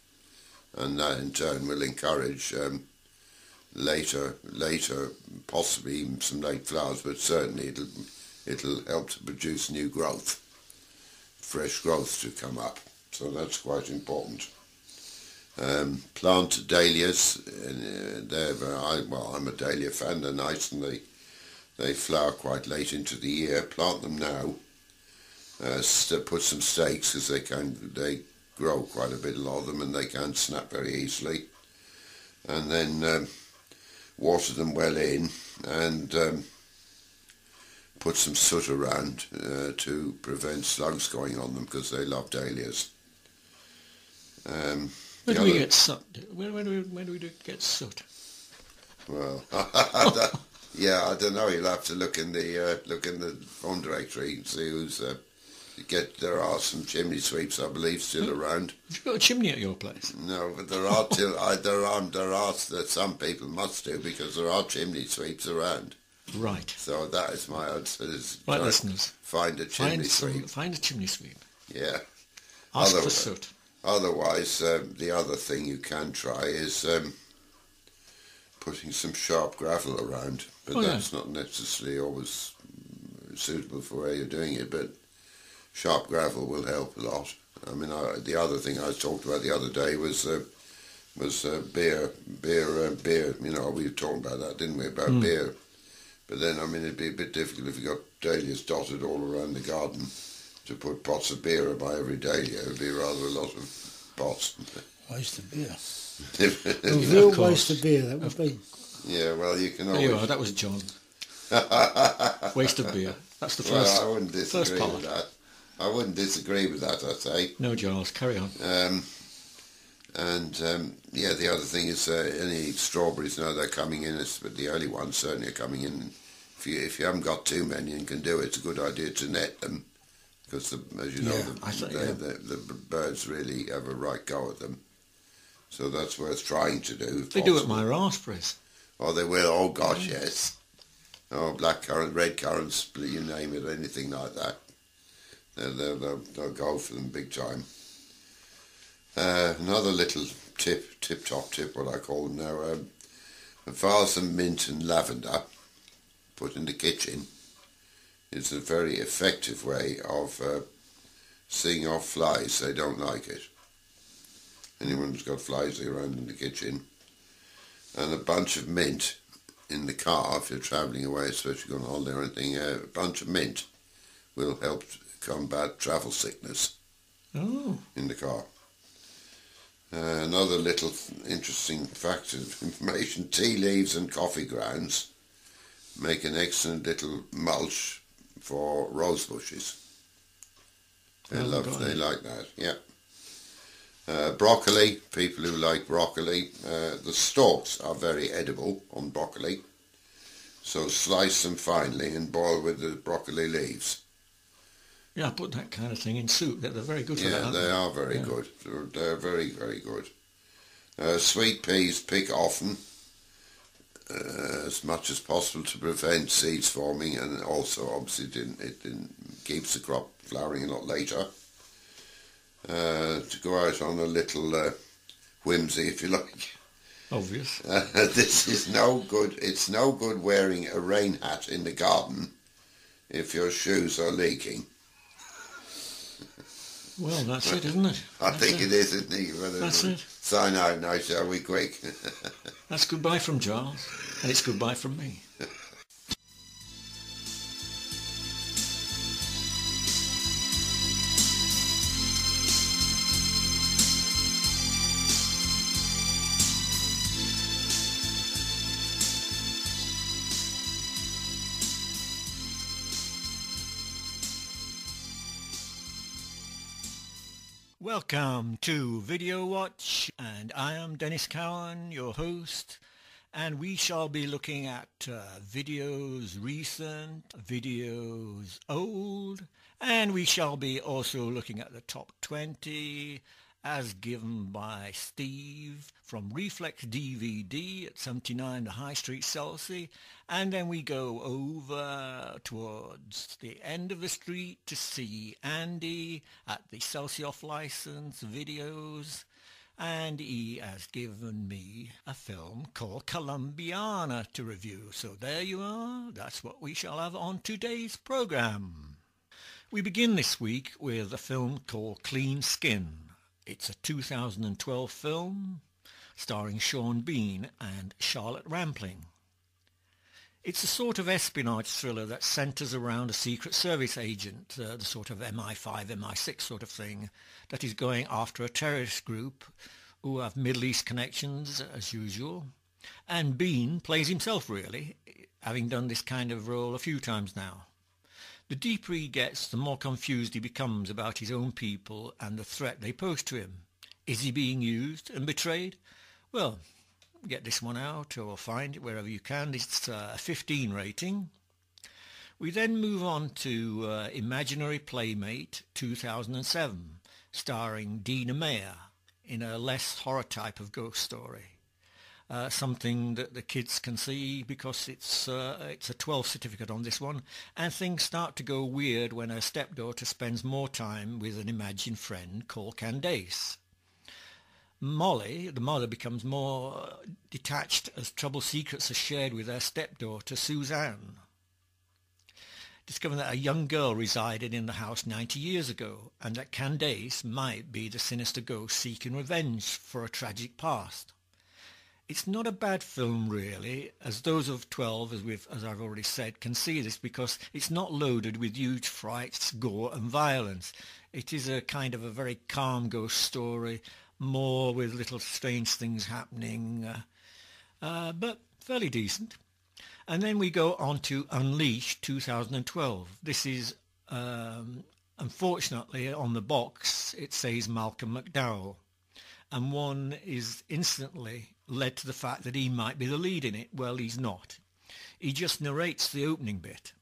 and that in turn will encourage later, possibly even some late flowers, but certainly it'll help to produce new growth, fresh growth to come up. So that's quite important. Plant dahlias. I'm a dahlia fan. They're nice and they flower quite late into the year. Plant them now. Put some stakes because they grow quite a bit, a lot of them, and they can snap very easily. And then water them well in and put some soot around to prevent slugs going on them because they love dahlias. Where do we get soot? Where do we get soot? Well, yeah, I don't know. You'll have to look in the phone directory and see who's. There are some chimney sweeps, I believe, still around. Have you got a chimney at your place? No, but there are some people must do because there are chimney sweeps around. Right. So that is my answer. Right, listeners. Find a chimney sweep. Find a chimney sweep. Yeah. Ask for soot. Otherwise, the other thing you can try is putting some sharp gravel around, but that's not necessarily always suitable for where you're doing it, but sharp gravel will help a lot. I mean, the other thing I talked about the other day was beer. You know, we were talking about that, didn't we? About beer But then, I mean, it'd be a bit difficult if you got dahlias dotted all around the garden to put pots of beer by every dahlia. It would be rather a lot of pots. Waste of beer. A real waste of beer, that would be. Yeah, well, you can There always... you are, that was John. Waste of beer. That's the first, well, I wouldn't disagree part. with that. I wouldn't disagree with that, I'd say. No, Giles, carry on. Yeah, the other thing is any strawberries now they're coming in, but the early ones certainly are coming in. If you haven't got too many and can do it, it's a good idea to net them, because as you know, the birds really have a right go at them. So that's worth trying to do. They do at my raspberries. Oh, they will. Oh gosh, yes. Oh, black currant, red currants, you name it, anything like that. They'll go for them big time. Another little tip-top tip, what I call them now, a vase of mint and lavender put in the kitchen is a very effective way of seeing off flies. They don't like it. Anyone who's got flies around in the kitchen. And a bunch of mint in the car, if you're travelling away, especially going on holiday or anything, a bunch of mint will help combat travel sickness in the car. Another little interesting fact of information, tea leaves and coffee grounds make an excellent little mulch for rose bushes. They like that, yeah. Broccoli, people who like broccoli, the stalks are very edible on broccoli, so slice them finely and boil with the broccoli leaves. Yeah, I put that kind of thing in soup. They're very good for that. Yeah, they are very good. They're very, very good. Sweet peas, pick often, as much as possible to prevent seeds forming, and also obviously it keeps the crop flowering a lot later. To go out on a little whimsy, if you like. Obvious. This is no good. It's no good wearing a rain hat in the garden if your shoes are leaking. Well, that's it, isn't it? I think it is, isn't it? That's it. Sign out now, shall we, quick? That's goodbye from Giles, and it's goodbye from me. Welcome to Video Watch, and I am Dennis Cowan, your host, and we shall be looking at videos recent, videos old, and we shall be also looking at the top 20 as given by Steve from Reflex DVD at 79 The High Street, Selsey, and then we go over towards the end of the street to see Andy at the Selsey off-license videos, and he has given me a film called Columbiana to review. So there you are, that's what we shall have on today's program. We begin this week with a film called Clean Skin. It's a 2012 film starring Sean Bean and Charlotte Rampling. It's a sort of espionage thriller that centres around a Secret Service agent, the sort of MI5, MI6 sort of thing, that is going after a terrorist group who have Middle East connections, as usual. And Bean plays himself, really, having done this kind of role a few times now. The deeper he gets, the more confused he becomes about his own people and the threat they pose to him. Is he being used and betrayed? Well, get this one out or find it wherever you can. It's a 15 rating. We then move on to Imaginary Playmate 2007, starring Dina Meyer in a less horror type of ghost story. Something that the kids can see because it's a 12 certificate on this one, and things start to go weird when her stepdaughter spends more time with an imagined friend called Candace. Molly, the mother, becomes more detached as trouble secrets are shared with her stepdaughter Suzanne. Discovering that a young girl resided in the house 90 years ago, and that Candace might be the sinister ghost seeking revenge for a tragic past. It's not a bad film, really, as those of 12, as I've already said, can see this, because it's not loaded with huge frights, gore and violence. It is a kind of a very calm ghost story, more with little strange things happening, but fairly decent. And then we go on to Unleashed 2012. This is, unfortunately, on the box, it says Malcolm McDowell. And one is instantly led to the fact that he might be the lead in it. Well, he's not. He just narrates the opening bit.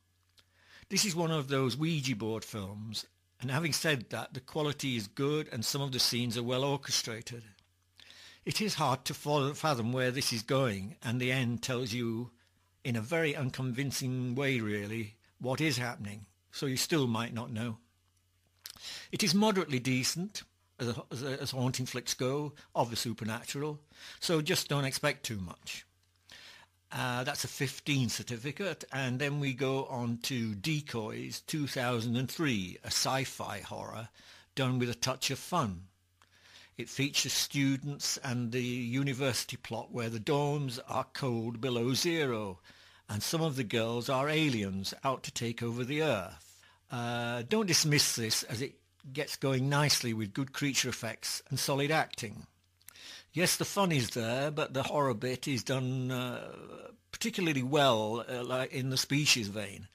This is one of those Ouija board films, and having said that, the quality is good and some of the scenes are well orchestrated. It is hard to fathom where this is going, and the end tells you, in a very unconvincing way really, what is happening, so you still might not know. It is moderately decent, as haunting flicks go, of the supernatural, so just don't expect too much. That's a 15 certificate, and then we go on to Decoys 2003, a sci-fi horror done with a touch of fun. It features students and the university plot where the dorms are cold below zero, and some of the girls are aliens out to take over the Earth. Don't dismiss this, as it gets going nicely with good creature effects and solid acting. Yes, the fun is there, but the horror bit is done particularly well, like in the Species vein.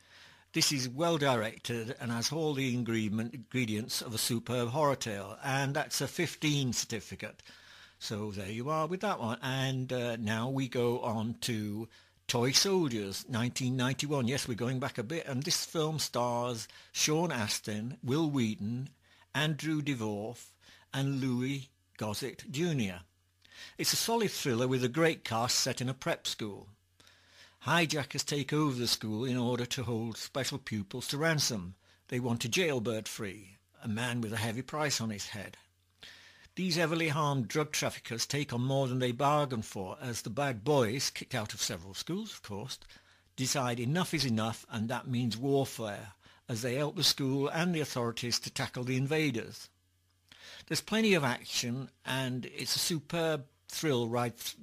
This is well directed and has all the ingredients of a superb horror tale, and that's a 15 certificate. So there you are with that one. And now we go on to Toy Soldiers 1991. Yes, we're going back a bit, and this film stars Sean Astin, Will Wheaton, Andrew Divorth and Louis Gossett Jr. It's a solid thriller with a great cast set in a prep school. Hijackers take over the school in order to hold special pupils to ransom. They want a jailbird free, a man with a heavy price on his head. These heavily harmed drug traffickers take on more than they bargained for, as the bad boys, kicked out of several schools of course, decide enough is enough, and that means warfare, as they help the school and the authorities to tackle the invaders. There's plenty of action, and it's a superb thrill right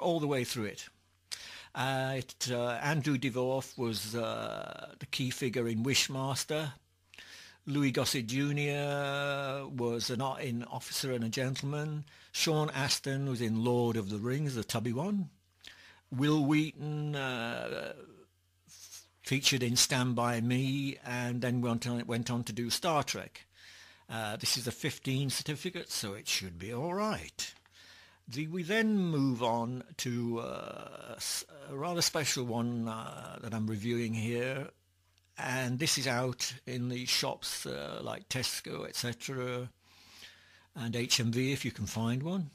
all the way through it. Andrew Divorth was the key figure in Wishmaster. Louis Gossett Jr. was an officer and a gentleman. Sean Astin was in Lord of the Rings, the tubby one. Will Wheaton featured in Stand By Me, and then went on to do Star Trek. This is a 15 certificate, so it should be all right. We then move on to a rather special one that I'm reviewing here, and this is out in the shops like Tesco, etc., and HMV if you can find one.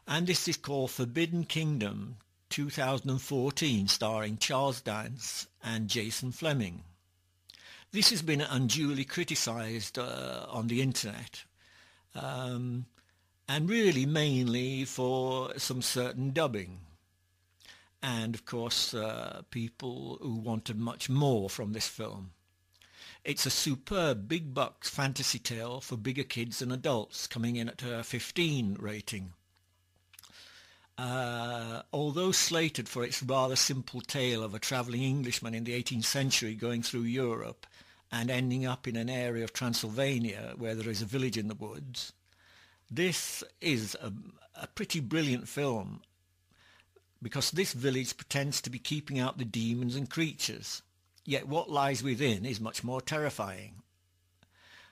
And this is called Forbidden Kingdom 2014, starring Charles Dance and Jason Fleming. This has been unduly criticised on the internet, and really mainly for some certain dubbing, and of course people who wanted much more from this film. It's a superb big bucks fantasy tale for bigger kids and adults, coming in at a 15 rating. Although slated for its rather simple tale of a travelling Englishman in the 18th century going through Europe and ending up in an area of Transylvania where there is a village in the woods, this is a pretty brilliant film, because this village pretends to be keeping out the demons and creatures, yet what lies within is much more terrifying.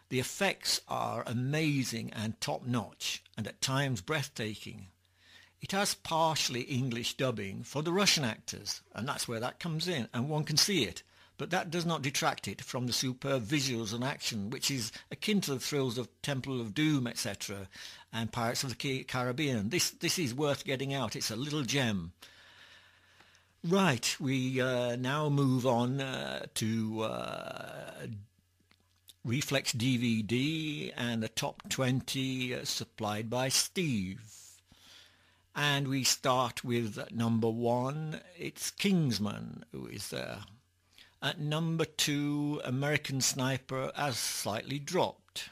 The effects are amazing and top-notch, and at times breathtaking. It has partially English dubbing for the Russian actors, and that's where that comes in, and one can see it. But that does not detract it from the superb visuals and action, which is akin to the thrills of Temple of Doom, etc., and Pirates of the Caribbean. This is worth getting out. It's a little gem. Right, we now move on to Reflex DVD and the top 20 supplied by Steve. And we start with number 1. It's Kingsman, who is there. At number 2, American Sniper has slightly dropped.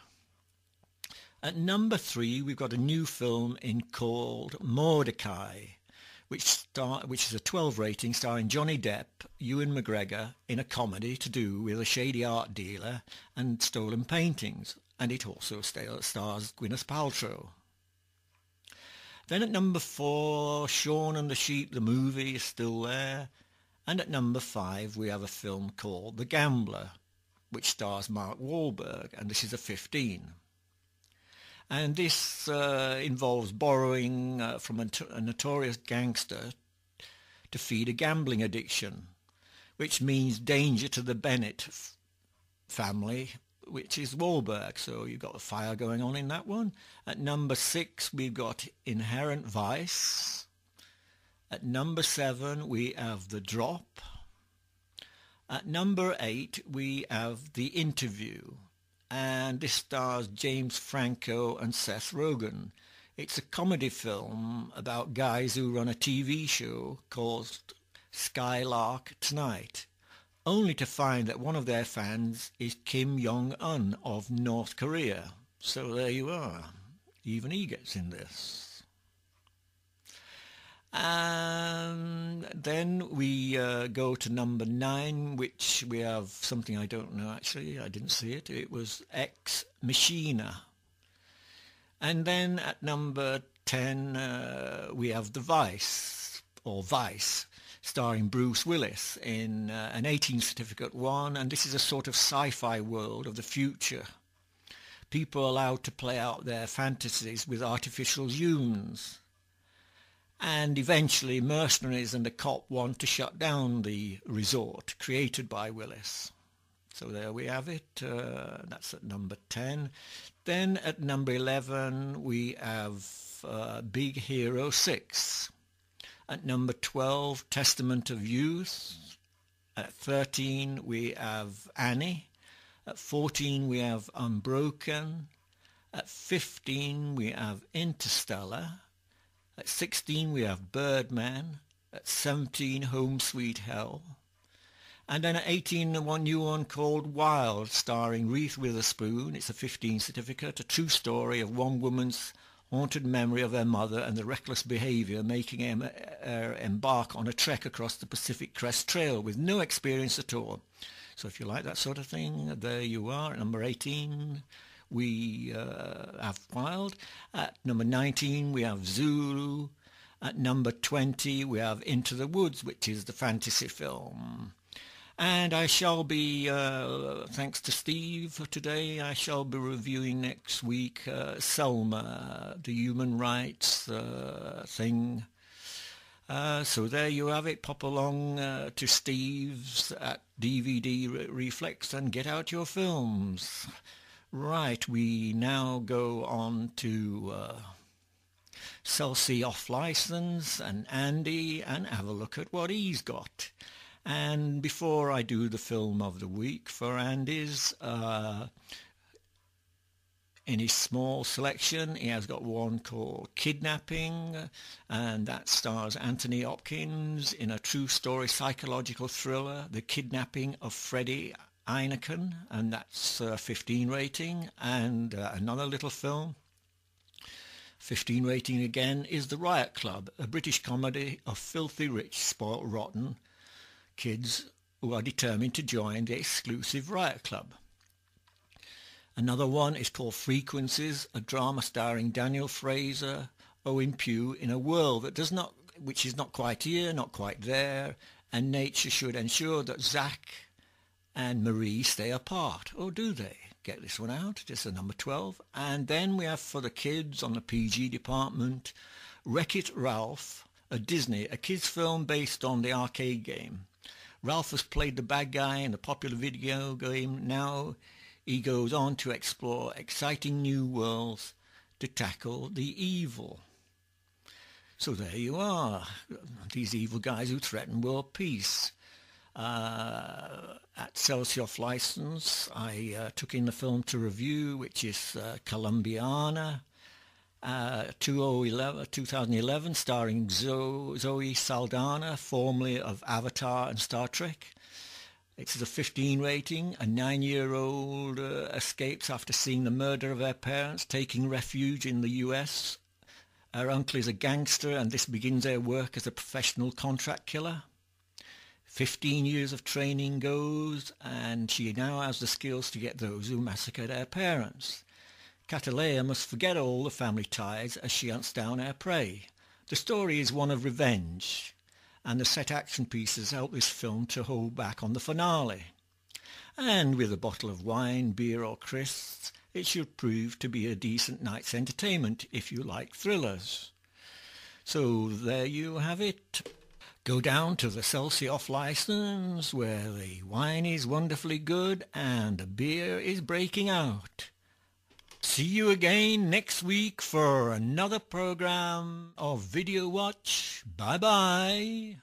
At number 3, we've got a new film called Mordecai. which is a 12 rating, starring Johnny Depp, Ewan McGregor, in a comedy to do with a shady art dealer and stolen paintings. And it also stars Gwyneth Paltrow. Then at number 4, Shaun and the Sheep, the movie, is still there. And at number 5, we have a film called The Gambler, which stars Mark Wahlberg, and this is a 15. And this involves borrowing from a notorious gangster to feed a gambling addiction, which means danger to the Bennett family, which is Wahlberg. So you've got a fire going on in that one. At number 6, we've got Inherent Vice. At number 7, we have The Drop. At number 8, we have The Interview. And this stars James Franco and Seth Rogen. It's a comedy film about guys who run a TV show called Skylark Tonight, only to find that one of their fans is Kim Jong-un of North Korea. So there you are. Even he gets in this. And then we go to number 9, which we have something I don't know actually. I didn't see it. It was Ex Machina. And then at number 10 we have The Vice, or Vice, starring Bruce Willis in an 18 certificate one. And this is a sort of sci-fi world of the future. People are allowed to play out their fantasies with artificial humans. And eventually mercenaries and a cop want to shut down the resort created by Willis. So there we have it. That's at number 10. Then at number 11 we have Big Hero 6. At number 12, Testament of Youth. At 13 we have Annie. At 14 we have Unbroken. At 15 we have Interstellar. At 16 we have Birdman. At 17 Home Sweet Hell. And then at 18 one new one called Wild, starring Reese Witherspoon. It's a 15 certificate, a true story of one woman's haunted memory of her mother and the reckless behaviour making her embark on a trek across the Pacific Crest Trail with no experience at all. So if you like that sort of thing, there you are. At number 18 we have Wild. At number 19 we have Zulu. At number 20 we have Into the Woods, which is the fantasy film. And I shall be, thanks to Steve for today, I shall be reviewing next week Selma, the human rights thing. So there you have it. Pop along to Steve's at DVD Reflex and get out your films. Right, we now go on to Selsey Off License and Andy and have a look at what he's got. And before I do the film of the week for Andy's, in his small selection, he has got one called Kidnapping, and that stars Anthony Hopkins in a true story psychological thriller, The Kidnapping of Freddie Heineken, and that's 15 rating. And another little film, 15 rating again, is The Riot Club, a British comedy of filthy rich, spoilt rotten kids who are determined to join the exclusive Riot Club. Another one is called Frequencies, a drama starring Daniel Fraser, Owen Pugh, in a world that which is not quite here, not quite there, and nature should ensure that Zach and Marie stay apart. Or do they? Get this one out. This is number 12. And then we have for the kids on the PG department, Wreck-It Ralph, a kids film based on the arcade game. Ralph has played the bad guy in the popular video game. Now he goes on to explore exciting new worlds to tackle the evil. So there you are, these evil guys who threaten world peace. At Selsey Off License, I took in the film to review, which is Columbiana, 2011, starring Zoe Saldana, formerly of Avatar and Star Trek. It's a 15 rating. A 9-year-old escapes after seeing the murder of her parents, taking refuge in the US Her uncle is a gangster and this begins her work as a professional contract killer. 15 years of training goes and she now has the skills to get those who massacred her parents. Catalea must forget all the family ties as she hunts down her prey. The story is one of revenge, and the set action pieces help this film to hold back on the finale. And with a bottle of wine, beer or crisps, it should prove to be a decent night's entertainment if you like thrillers. So there you have it. Go down to the Selsey off-licence where the wine is wonderfully good and the beer is breaking out. See you again next week for another program of Video Watch. Bye-bye.